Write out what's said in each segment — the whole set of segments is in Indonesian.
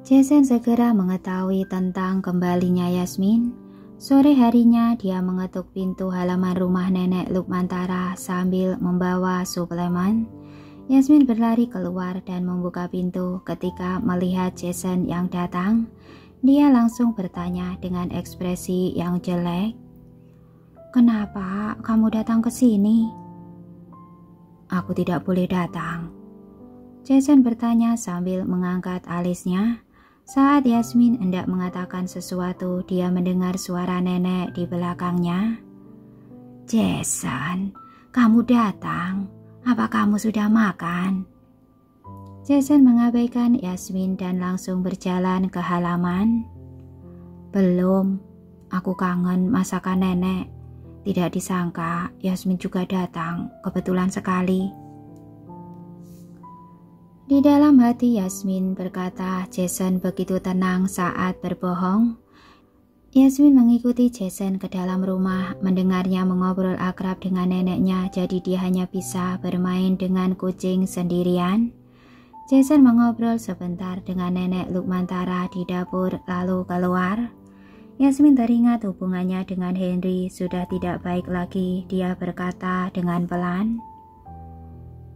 Jason segera mengetahui tentang kembalinya Yasmin. Sore harinya dia mengetuk pintu halaman rumah nenek Lukmantara sambil membawa suplemen. Yasmin berlari keluar dan membuka pintu. Ketika melihat Jason yang datang, dia langsung bertanya dengan ekspresi yang jelek. "Kenapa kamu datang ke sini?" "Aku tidak boleh datang," Jason bertanya sambil mengangkat alisnya. Saat Yasmin hendak mengatakan sesuatu, dia mendengar suara nenek di belakangnya. "Jason, kamu datang. Apa kamu sudah makan?" Jason mengabaikan Yasmin dan langsung berjalan ke halaman. "Belum, aku kangen masakan nenek." Tidak disangka Yasmin juga datang, kebetulan sekali. Di dalam hati Yasmin berkata Jason begitu tenang saat berbohong. Yasmin mengikuti Jason ke dalam rumah, mendengarnya mengobrol akrab dengan neneknya, jadi dia hanya bisa bermain dengan kucing sendirian. Jason mengobrol sebentar dengan nenek Lukmantara di dapur lalu keluar. Yasmin teringat hubungannya dengan Henry sudah tidak baik lagi. Dia berkata dengan pelan,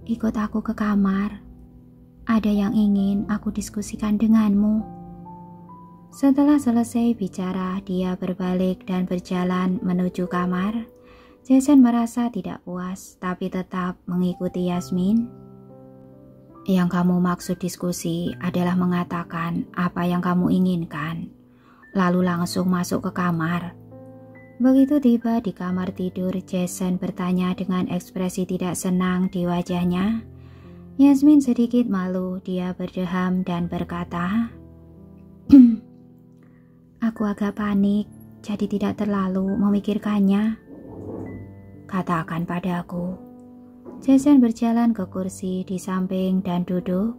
"Ikut aku ke kamar. Ada yang ingin aku diskusikan denganmu." Setelah selesai bicara, dia berbalik dan berjalan menuju kamar. Jason merasa tidak puas, tapi tetap mengikuti Yasmin. "Yang kamu maksud diskusi adalah mengatakan apa yang kamu inginkan, lalu langsung masuk ke kamar." Begitu tiba di kamar tidur, Jason bertanya dengan ekspresi tidak senang di wajahnya. Yasmin sedikit malu, dia berdeham dan berkata, "Aku agak panik, jadi tidak terlalu memikirkannya." "Katakan padaku." Jason berjalan ke kursi di samping dan duduk.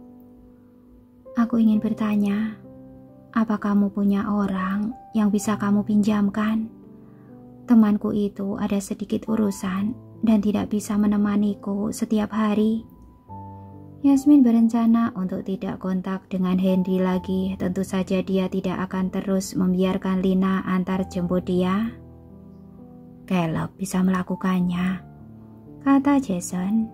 "Aku ingin bertanya, apa kamu punya orang yang bisa kamu pinjamkan? Temanku itu ada sedikit urusan dan tidak bisa menemaniku setiap hari." Yasmin berencana untuk tidak kontak dengan Henry lagi. Tentu saja dia tidak akan terus membiarkan Lina antar jemput dia. "Caleb bisa melakukannya," kata Jason.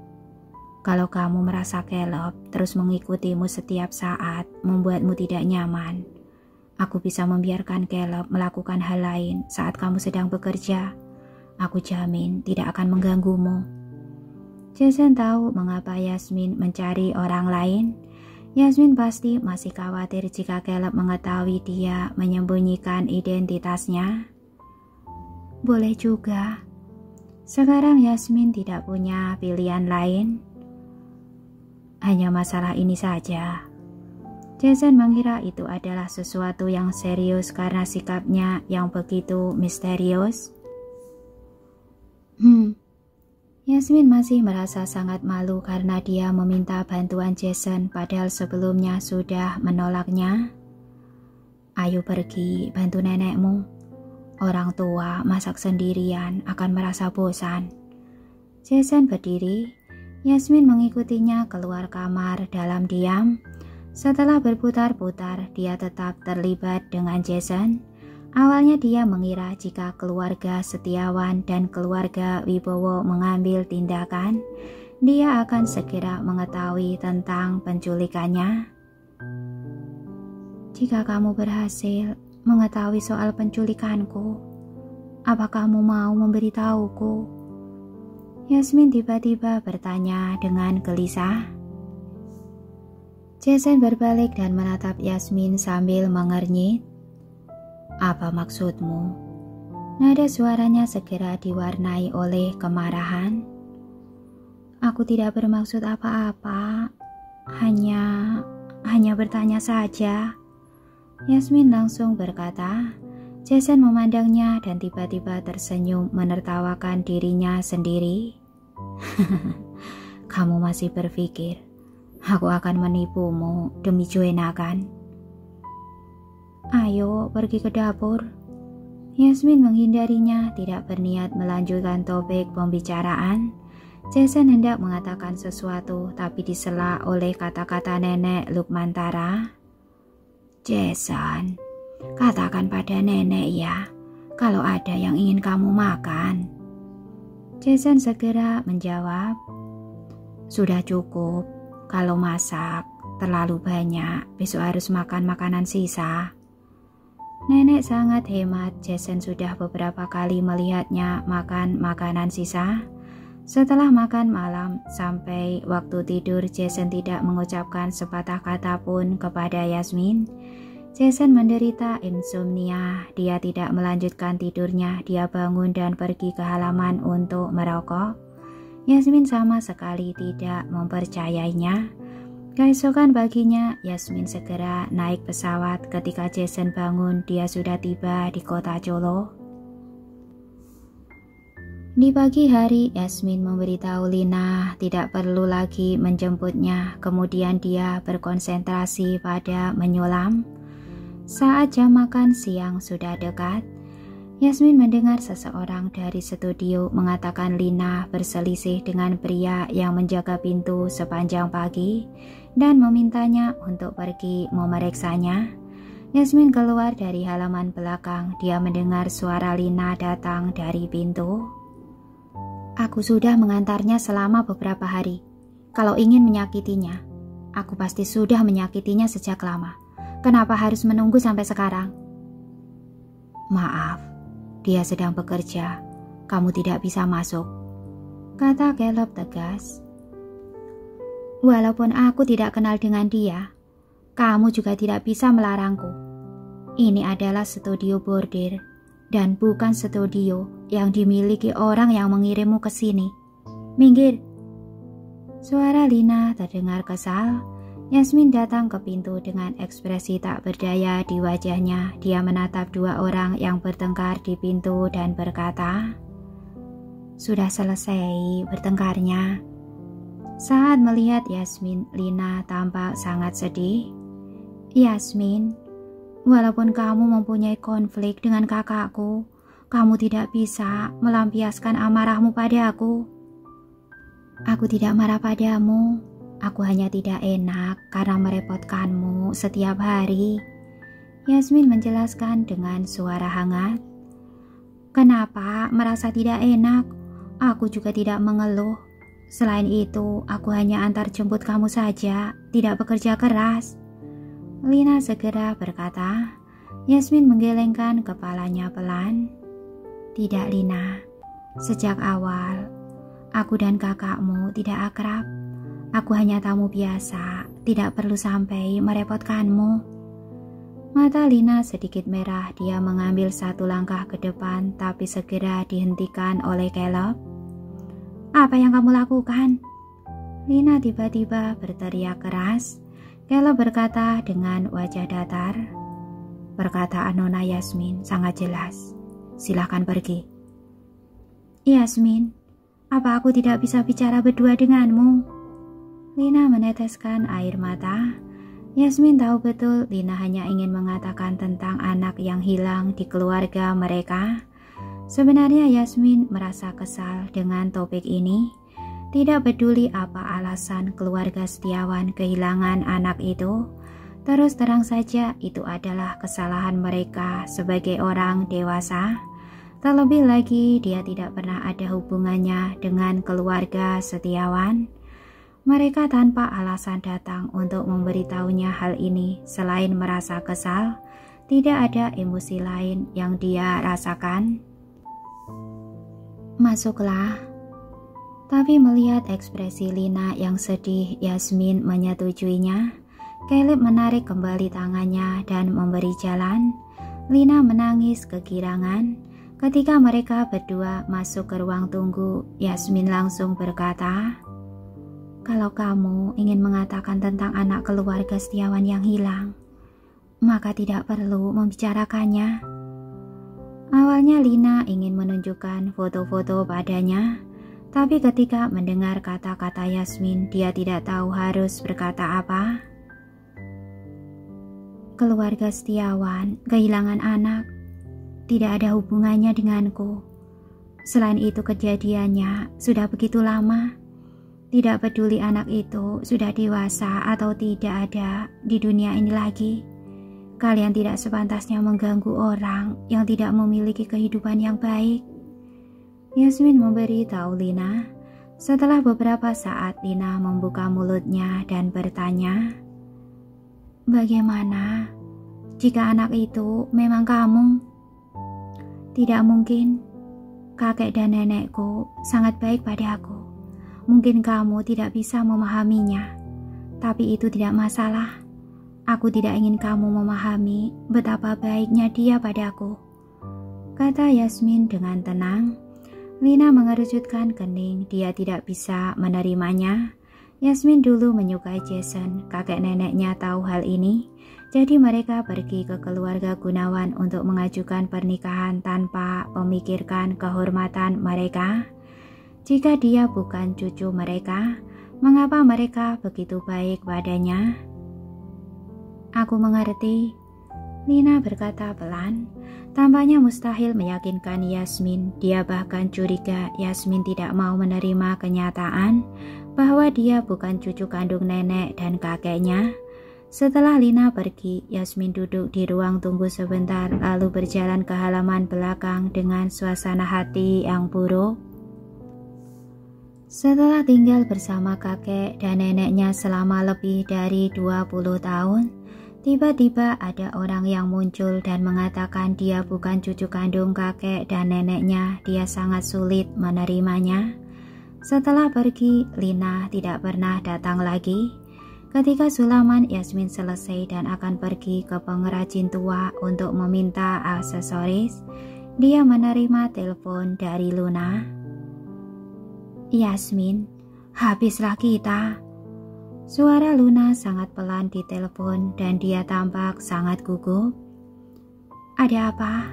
"Kalau kamu merasa Caleb terus mengikutimu setiap saat membuatmu tidak nyaman, aku bisa membiarkan Caleb melakukan hal lain saat kamu sedang bekerja. Aku jamin tidak akan mengganggumu." Jason tahu mengapa Yasmin mencari orang lain. Yasmin pasti masih khawatir jika Caleb mengetahui dia menyembunyikan identitasnya. Boleh juga. Sekarang Yasmin tidak punya pilihan lain. Hanya masalah ini saja. Jason mengira itu adalah sesuatu yang serius karena sikapnya yang begitu misterius. Yasmin masih merasa sangat malu karena dia meminta bantuan Jason padahal sebelumnya sudah menolaknya. "Ayo pergi bantu nenekmu. Orang tua masak sendirian akan merasa bosan." Jason berdiri. Yasmin mengikutinya keluar kamar dalam diam. Setelah berputar-putar, dia tetap terlibat dengan Jason. Awalnya dia mengira jika keluarga Setiawan dan keluarga Wibowo mengambil tindakan, dia akan segera mengetahui tentang penculikannya. "Jika kamu berhasil mengetahui soal penculikanku, apa kamu mau memberitahuku?" Yasmin tiba-tiba bertanya dengan gelisah. Jason berbalik dan menatap Yasmin sambil mengernyit. "Apa maksudmu?" Nada suaranya segera diwarnai oleh kemarahan. "Aku tidak bermaksud apa-apa. Hanya bertanya saja." Yasmin langsung berkata. Jason memandangnya dan tiba-tiba tersenyum menertawakan dirinya sendiri. "Kamu masih berpikir aku akan menipumu demi Joanna kan?" "Ayo pergi ke dapur." Yasmin menghindarinya, tidak berniat melanjutkan topik pembicaraan. Jason hendak mengatakan sesuatu tapi disela oleh kata-kata nenek Lukmantara. Jason, katakan pada nenek ya, kalau ada yang ingin kamu makan. Jason segera menjawab, sudah cukup, kalau masak terlalu banyak, besok harus makan makanan sisa. Nenek sangat hemat, Jason sudah beberapa kali melihatnya makan makanan sisa. Setelah makan malam sampai waktu tidur, Jason tidak mengucapkan sepatah kata pun kepada Yasmin. Jason menderita insomnia, dia tidak melanjutkan tidurnya, dia bangun dan pergi ke halaman untuk merokok. Yasmin sama sekali tidak mempercayainya. Keesokan paginya, Yasmin segera naik pesawat. Ketika Jason bangun, dia sudah tiba di kota Cholo. Di pagi hari, Yasmin memberitahu Lina tidak perlu lagi menjemputnya. Kemudian dia berkonsentrasi pada menyulam. Saat jam makan siang sudah dekat, Yasmin mendengar seseorang dari studio mengatakan Lina berselisih dengan pria yang menjaga pintu sepanjang pagi dan memintanya untuk pergi memeriksanya. Yasmin keluar dari halaman belakang. Dia mendengar suara Lina datang dari pintu. Aku sudah mengantarnya selama beberapa hari. Kalau ingin menyakitinya, aku pasti sudah menyakitinya sejak lama. Kenapa harus menunggu sampai sekarang? Maaf, dia sedang bekerja. Kamu tidak bisa masuk, kata Caleb tegas. Walaupun aku tidak kenal dengan dia, kamu juga tidak bisa melarangku. Ini adalah studio bordir dan bukan studio yang dimiliki orang yang mengirimmu ke sini. Minggir. Suara Lina terdengar kesal. Yasmin datang ke pintu dengan ekspresi tak berdaya di wajahnya. Dia menatap dua orang yang bertengkar di pintu dan berkata, sudah selesai bertengkarnya. Saat melihat Yasmin, Lina tampak sangat sedih. Yasmin, walaupun kamu mempunyai konflik dengan kakakku, kamu tidak bisa melampiaskan amarahmu padaku. Aku tidak marah padamu. Aku hanya tidak enak karena merepotkanmu setiap hari. Yasmin menjelaskan dengan suara hangat. Kenapa merasa tidak enak? Aku juga tidak mengeluh. Selain itu, aku hanya antar jemput kamu saja, tidak bekerja keras. Lina segera berkata. Yasmin menggelengkan kepalanya pelan. Tidak, Lina. Sejak awal, aku dan kakakmu tidak akrab. Aku hanya tamu biasa, tidak perlu sampai merepotkanmu. Mata Lina sedikit merah, dia mengambil satu langkah ke depan, tapi segera dihentikan oleh Caleb. Apa yang kamu lakukan? Lina tiba-tiba berteriak keras. Caleb berkata dengan wajah datar. Perkataan Nona Yasmin sangat jelas. Silahkan pergi. Yasmin, apa aku tidak bisa bicara berdua denganmu? Lina meneteskan air mata. Yasmin tahu betul Lina hanya ingin mengatakan tentang anak yang hilang di keluarga mereka. Sebenarnya Yasmin merasa kesal dengan topik ini. Tidak peduli apa alasan keluarga Setiawan kehilangan anak itu. Terus terang saja itu adalah kesalahan mereka sebagai orang dewasa. Terlebih lagi dia tidak pernah ada hubungannya dengan keluarga Setiawan. Mereka tanpa alasan datang untuk memberitahunya hal ini. Selain merasa kesal, tidak ada emosi lain yang dia rasakan. Masuklah. Tapi melihat ekspresi Lina yang sedih, Yasmin menyetujuinya. Caleb menarik kembali tangannya dan memberi jalan. Lina menangis kegirangan. Ketika mereka berdua masuk ke ruang tunggu, Yasmin langsung berkata, kalau kamu ingin mengatakan tentang anak keluarga Setiawan yang hilang, maka tidak perlu membicarakannya. Awalnya Lina ingin menunjukkan foto-foto padanya, tapi ketika mendengar kata-kata Yasmin, dia tidak tahu harus berkata apa. Keluarga Setiawan kehilangan anak, tidak ada hubungannya denganku. Selain itu kejadiannya sudah begitu lama. Tidak peduli anak itu sudah dewasa atau tidak ada di dunia ini lagi. Kalian tidak sepantasnya mengganggu orang yang tidak memiliki kehidupan yang baik. Yasmin memberi tahu Lina. Setelah beberapa saat Lina membuka mulutnya dan bertanya, "Bagaimana jika anak itu memang kamu?" "Tidak mungkin. Kakek dan nenekku sangat baik pada aku. Mungkin kamu tidak bisa memahaminya, tapi itu tidak masalah. Aku tidak ingin kamu memahami betapa baiknya dia padaku," kata Yasmin dengan tenang. Lina mengerutkan kening, dia tidak bisa menerimanya. Yasmin dulu menyukai Jason, kakek neneknya tahu hal ini. Jadi mereka pergi ke keluarga Gunawan untuk mengajukan pernikahan tanpa memikirkan kehormatan mereka. Jika dia bukan cucu mereka, mengapa mereka begitu baik padanya? "Aku mengerti," Lina berkata pelan. Tampaknya mustahil meyakinkan Yasmin. Dia bahkan curiga Yasmin tidak mau menerima kenyataan bahwa dia bukan cucu kandung nenek dan kakeknya. Setelah Lina pergi, Yasmin duduk di ruang tunggu sebentar lalu berjalan ke halaman belakang dengan suasana hati yang buruk. Setelah tinggal bersama kakek dan neneknya selama lebih dari 20 tahun, tiba-tiba ada orang yang muncul dan mengatakan dia bukan cucu kandung kakek dan neneknya. Dia sangat sulit menerimanya. Setelah pergi, Lina tidak pernah datang lagi. Ketika sulaman Yasmin selesai dan akan pergi ke pengrajin tua untuk meminta aksesoris, dia menerima telepon dari Luna. "Yasmin, habislah kita." Suara Luna sangat pelan di telepon dan dia tampak sangat gugup. "Ada apa?"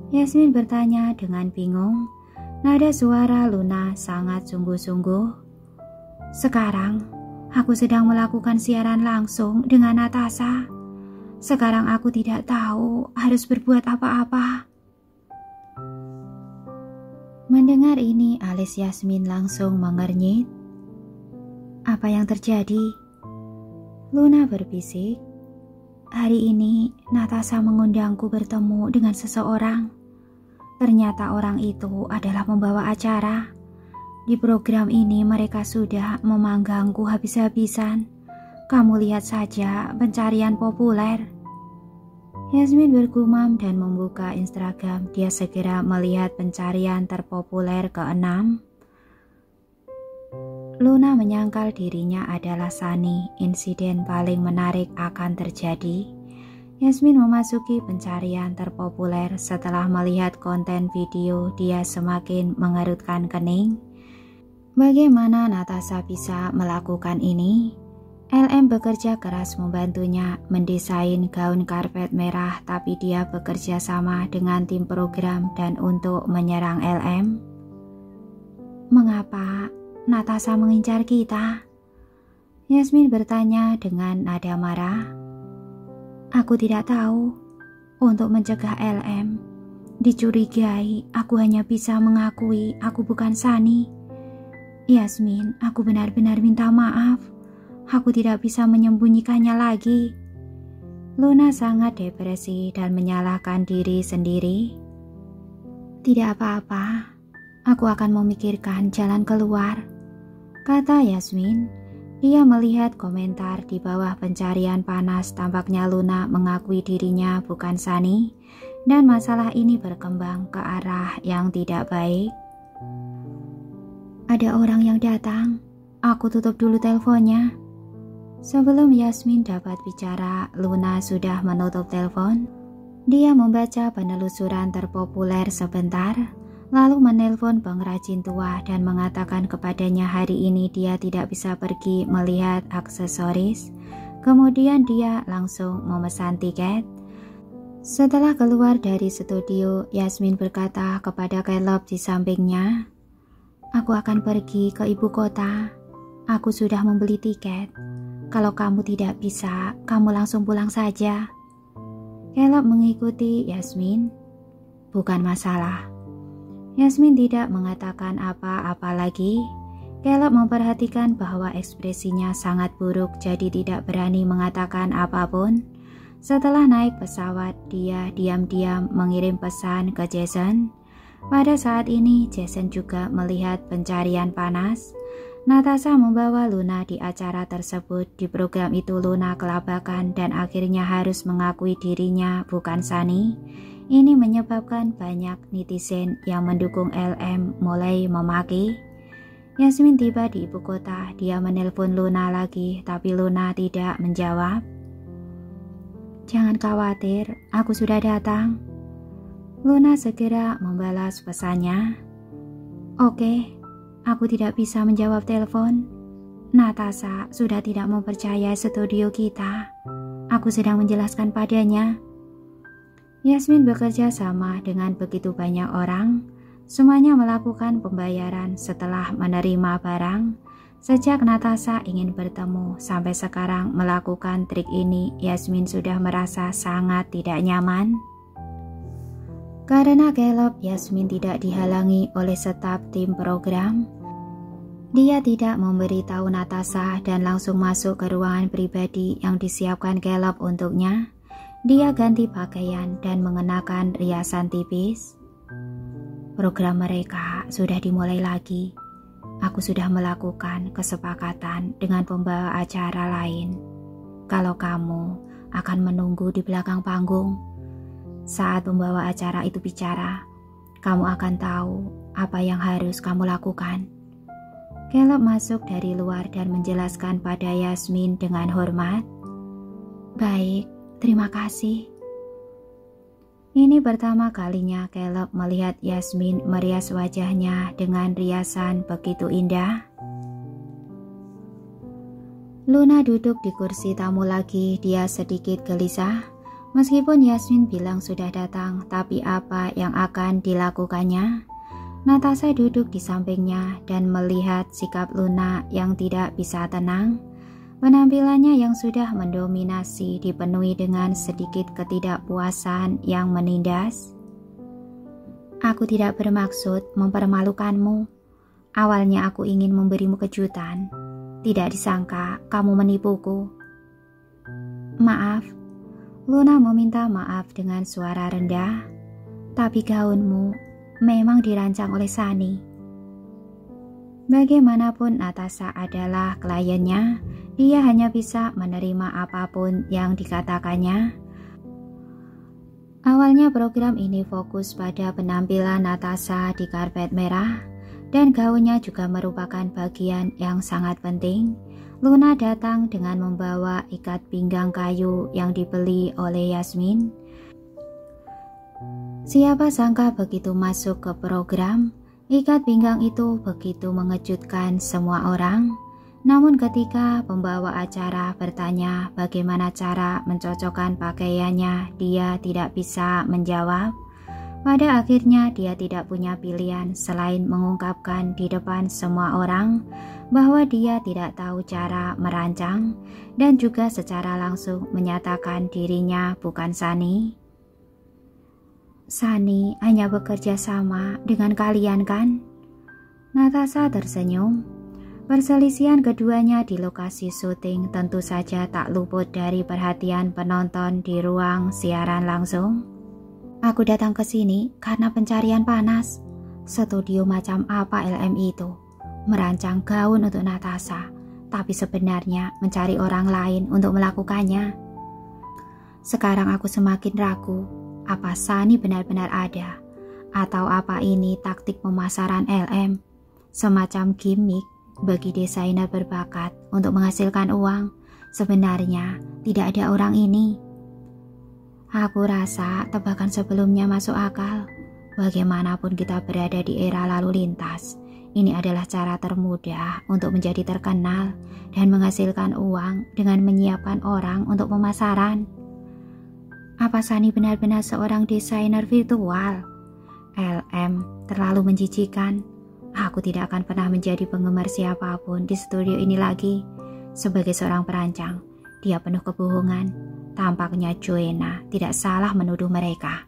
Yasmin bertanya dengan bingung. Nada suara Luna sangat sungguh-sungguh. "Sekarang aku sedang melakukan siaran langsung dengan Natasha. Sekarang aku tidak tahu harus berbuat apa-apa." Mendengar ini, alis Yasmin langsung mengernyit. "Apa yang terjadi?" Luna berbisik. "Hari ini Natasha mengundangku bertemu dengan seseorang. Ternyata orang itu adalah pembawa acara. Di program ini mereka sudah memanggangku habis-habisan. Kamu lihat saja pencarian populer." Yasmin bergumam dan membuka Instagram. Dia segera melihat pencarian terpopuler ke-6. Luna menyangkal dirinya adalah Sunny. Insiden paling menarik akan terjadi. Yasmin memasuki pencarian terpopuler. Setelah melihat konten video, dia semakin mengerutkan kening. Bagaimana Natasha bisa melakukan ini? LM bekerja keras membantunya mendesain gaun karpet merah, tapi dia bekerja sama dengan tim program dan untuk menyerang LM. "Mengapa Natasha mengincar kita?" Yasmin bertanya dengan nada marah. "Aku tidak tahu. Untuk mencegah LM dicurigai, aku hanya bisa mengakui aku bukan Sunny. Yasmin, aku benar-benar minta maaf. Aku tidak bisa menyembunyikannya lagi." Luna sangat depresi dan menyalahkan diri sendiri. "Tidak apa-apa. Aku akan memikirkan jalan keluar," kata Yasmin. Dia melihat komentar di bawah pencarian panas. Tampaknya Luna mengakui dirinya bukan Sunny dan masalah ini berkembang ke arah yang tidak baik. "Ada orang yang datang. Aku tutup dulu teleponnya." Sebelum Yasmin dapat bicara, Luna sudah menutup telepon. Dia membaca penelusuran terpopuler sebentar, lalu menelpon pengrajin tua dan mengatakan kepadanya hari ini dia tidak bisa pergi melihat aksesoris. Kemudian dia langsung memesan tiket. Setelah keluar dari studio, Yasmin berkata kepada Caleb di sampingnya, "Aku akan pergi ke ibu kota. Aku sudah membeli tiket. Kalau kamu tidak bisa, kamu langsung pulang saja." Caleb mengikuti Yasmin. "Bukan masalah." Yasmin tidak mengatakan apa-apa lagi. Caleb memperhatikan bahwa ekspresinya sangat buruk, jadi tidak berani mengatakan apapun. Setelah naik pesawat, dia diam-diam mengirim pesan ke Jason. Pada saat ini, Jason juga melihat pencarian panas. Natasha membawa Luna di acara tersebut. Di program itu Luna kelabakan dan akhirnya harus mengakui dirinya bukan Sunny. Ini menyebabkan banyak netizen yang mendukung LM mulai memaki. Yasmin tiba di ibu kota. Dia menelpon Luna lagi, tapi Luna tidak menjawab. "Jangan khawatir, aku sudah datang." Luna segera membalas pesannya. "Oke, aku tidak bisa menjawab telepon. Natasha sudah tidak mempercayai studio kita. Aku sedang menjelaskan padanya." Yasmin bekerja sama dengan begitu banyak orang. Semuanya melakukan pembayaran setelah menerima barang. Sejak Natasha ingin bertemu sampai sekarang melakukan trik ini, Yasmin sudah merasa sangat tidak nyaman. Karena Caleb, Yasmin tidak dihalangi oleh staf tim program. Dia tidak memberitahu Natasha dan langsung masuk ke ruangan pribadi yang disiapkan Caleb untuknya. Dia ganti pakaian dan mengenakan riasan tipis. "Program mereka sudah dimulai lagi. Aku sudah melakukan kesepakatan dengan pembawa acara lain. Kalau kamu akan menunggu di belakang panggung, saat pembawa acara itu bicara, kamu akan tahu apa yang harus kamu lakukan." Caleb masuk dari luar dan menjelaskan pada Yasmin dengan hormat. "Baik, terima kasih." Ini pertama kalinya Caleb melihat Yasmin merias wajahnya dengan riasan begitu indah. Luna duduk di kursi tamu lagi. Dia sedikit gelisah. Meskipun Yasmin bilang sudah datang, tapi apa yang akan dilakukannya? Natasha duduk di sampingnya dan melihat sikap Luna yang tidak bisa tenang. Penampilannya yang sudah mendominasi dipenuhi dengan sedikit ketidakpuasan yang menindas. "Aku tidak bermaksud mempermalukanmu. Awalnya aku ingin memberimu kejutan. Tidak disangka kamu menipuku." "Maaf." Luna meminta maaf dengan suara rendah. "Tapi gaunmu memang dirancang oleh Sunny." Bagaimanapun Natasha adalah kliennya, dia hanya bisa menerima apapun yang dikatakannya. Awalnya program ini fokus pada penampilan Natasha di karpet merah, dan gaunnya juga merupakan bagian yang sangat penting. Luna datang dengan membawa ikat pinggang kayu yang dibeli oleh Yasmin. Siapa sangka begitu masuk ke program, ikat pinggang itu begitu mengejutkan semua orang. Namun ketika pembawa acara bertanya bagaimana cara mencocokkan pakaiannya, dia tidak bisa menjawab. Pada akhirnya dia tidak punya pilihan selain mengungkapkan di depan semua orang bahwa dia tidak tahu cara merancang dan juga secara langsung menyatakan dirinya bukan Sunny. "Sunny hanya bekerja sama dengan kalian kan?" Natasha tersenyum. Perselisihan keduanya di lokasi syuting tentu saja tak luput dari perhatian penonton di ruang siaran langsung. "Aku datang ke sini karena pencarian panas. Studio macam apa LM itu? Merancang gaun untuk Natasha, tapi sebenarnya mencari orang lain untuk melakukannya. Sekarang aku semakin ragu, apa Sunny benar-benar ada? Atau apa ini taktik pemasaran LM? Semacam gimmick bagi desainer berbakat untuk menghasilkan uang. Sebenarnya tidak ada orang ini." Aku rasa tebakan sebelumnya masuk akal. Bagaimanapun kita berada di era lalu lintas, ini adalah cara termudah untuk menjadi terkenal dan menghasilkan uang dengan menyiapkan orang untuk pemasaran. Apa Sunny benar-benar seorang desainer virtual? LM terlalu menjijikan. Aku tidak akan pernah menjadi penggemar siapapun di studio ini lagi. Sebagai seorang perancang, dia penuh kebohongan. Tampaknya Joanna tidak salah menuduh mereka.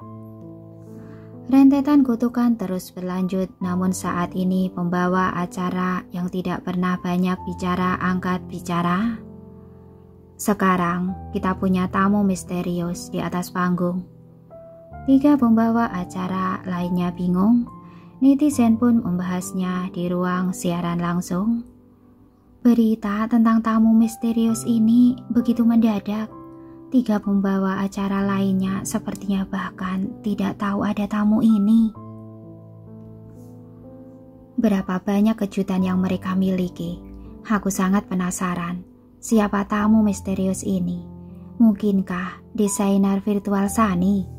Rentetan kutukan terus berlanjut, namun saat ini pembawa acara yang tidak pernah banyak bicara angkat bicara. Sekarang kita punya tamu misterius di atas panggung. 3 pembawa acara lainnya bingung. Netizen pun membahasnya di ruang siaran langsung. Berita tentang tamu misterius ini begitu mendadak. 3 pembawa acara lainnya sepertinya bahkan tidak tahu ada tamu ini. Berapa banyak kejutan yang mereka miliki. Aku sangat penasaran. Siapa tamu misterius ini? Mungkinkah desainer virtual Sunny?